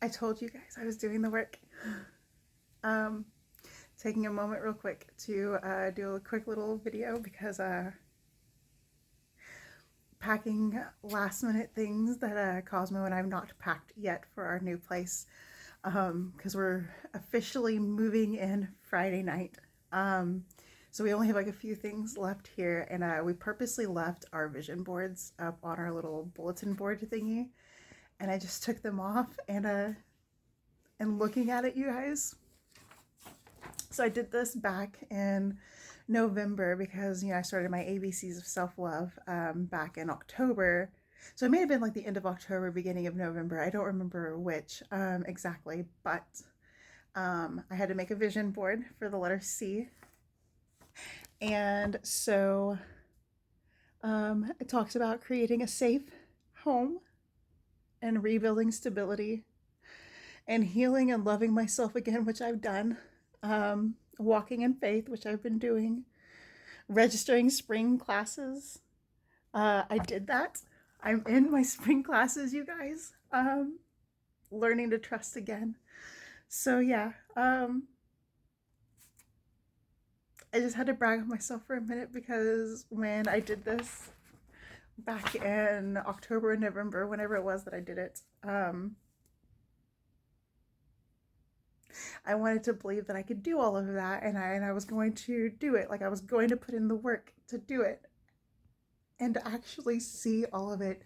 I told you guys I was doing the work. Um, Taking a moment real quick to do a quick little video because packing last minute things that Cosmo and I have not packed yet for our new place because we're officially moving in Friday night. Um, so we only have like a few things left here, and we purposely left our vision boards up on our little bulletin board thingy, and I just took them off and looking at it, you guys. So I did this back in November because I started my ABCs of self love back in October. So it may have been like the end of October, beginning of November. I don't remember which exactly, but I had to make a vision board for the letter C, and so it talks about creating a safe home and rebuilding stability and healing and loving myself again, which I've done. Walking in faith, which I've been doing, registering spring classes. I did that. I'm in my spring classes, you guys. Learning to trust again. So yeah, I just had to brag on myself for a minute because when I did this back in October and November, whenever it was that I did it, I wanted to believe that I could do all of that, and I was going to do it. Like I was going to put in the work to do it, and to actually see all of it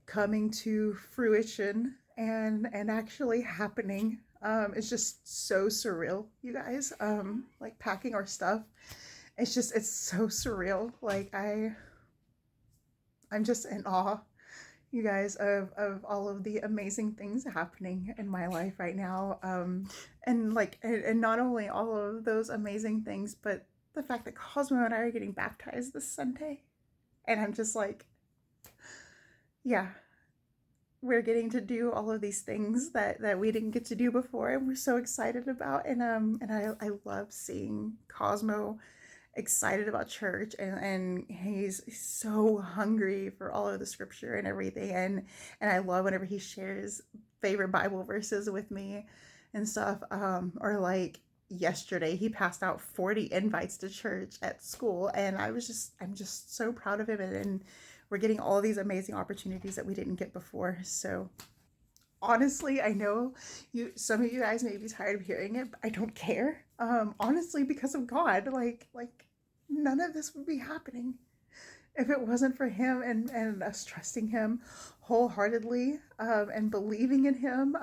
coming to fruition and actually happening. It's just so surreal, you guys. Like packing our stuff, it's so surreal. Like I'm just in awe, you guys, of all of the amazing things happening in my life right now. And not only all of those amazing things, but the fact that Cosmo and I are getting baptized this Sunday, and I'm just like, yeah, we're getting to do all of these things that we didn't get to do before, and we're so excited about. And I love seeing Cosmo excited about church, and he's so hungry for all of the scripture and everything, and I love whenever he shares favorite Bible verses with me and stuff. Or like yesterday he passed out 40 invites to church at school, and I'm just so proud of him, and we're getting all these amazing opportunities that we didn't get before. So honestly, I know some of you guys may be tired of hearing it, but I don't care. Honestly, because of God, like none of this would be happening if it wasn't for him, and us trusting him wholeheartedly, and believing in him.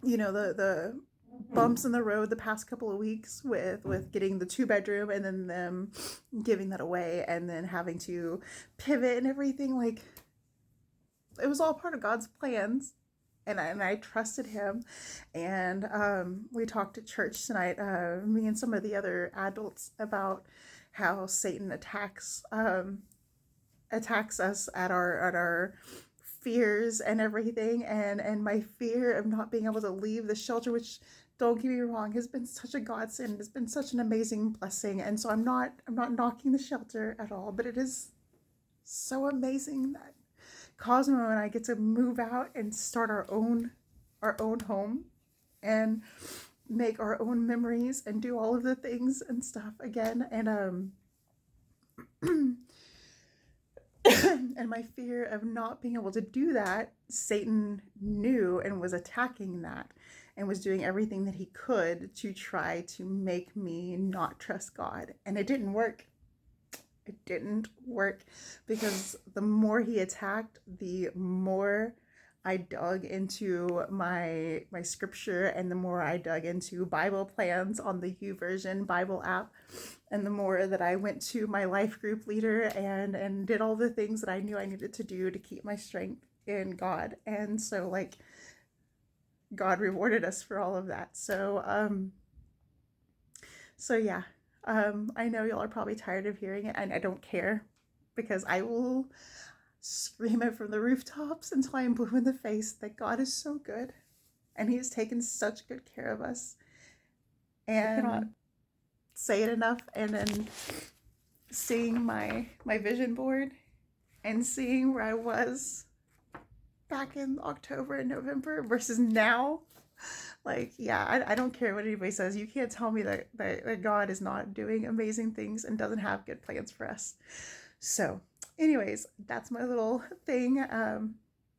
The bumps in the road the past couple of weeks with getting the 2 bedroom and then them giving that away and then having to pivot and everything, like it was all part of God's plans, and I trusted him. And we talked at church tonight, me and some of the other adults, about how Satan attacks us at our fears and everything, and my fear of not being able to leave the shelter, which, don't get me wrong, has been such a godsend. It's been such an amazing blessing, and so I'm not knocking the shelter at all, but it is so amazing that Cosmo and I get to move out and start our own home and make our own memories and do all of the things and stuff again. And my fear of not being able to do that, Satan knew and was attacking that and was doing everything that he could to try to make me not trust God. And it didn't work. It didn't work because the more he attacked, the more I dug into my scripture, and the more I dug into Bible plans on the YouVersion Bible app, and the more that I went to my life group leader and did all the things that I knew I needed to do to keep my strength in God. And so, like, God rewarded us for all of that. So yeah, I know y'all are probably tired of hearing it, and I don't care because I will scream it from the rooftops until I am blue in the face that God is so good and He has taken such good care of us. And I cannot say it enough. And then seeing my vision board and seeing where I was back in October and November versus now. Like, yeah, I don't care what anybody says. You can't tell me that God is not doing amazing things and doesn't have good plans for us. So, anyways, that's my little thing.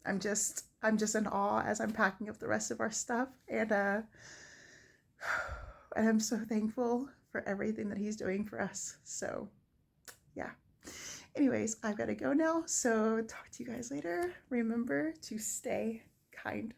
I'm just in awe as I'm packing up the rest of our stuff, and I'm so thankful for everything that He's doing for us. So, yeah. Anyways, I've got to go now. So, talk to you guys later. Remember to stay kind.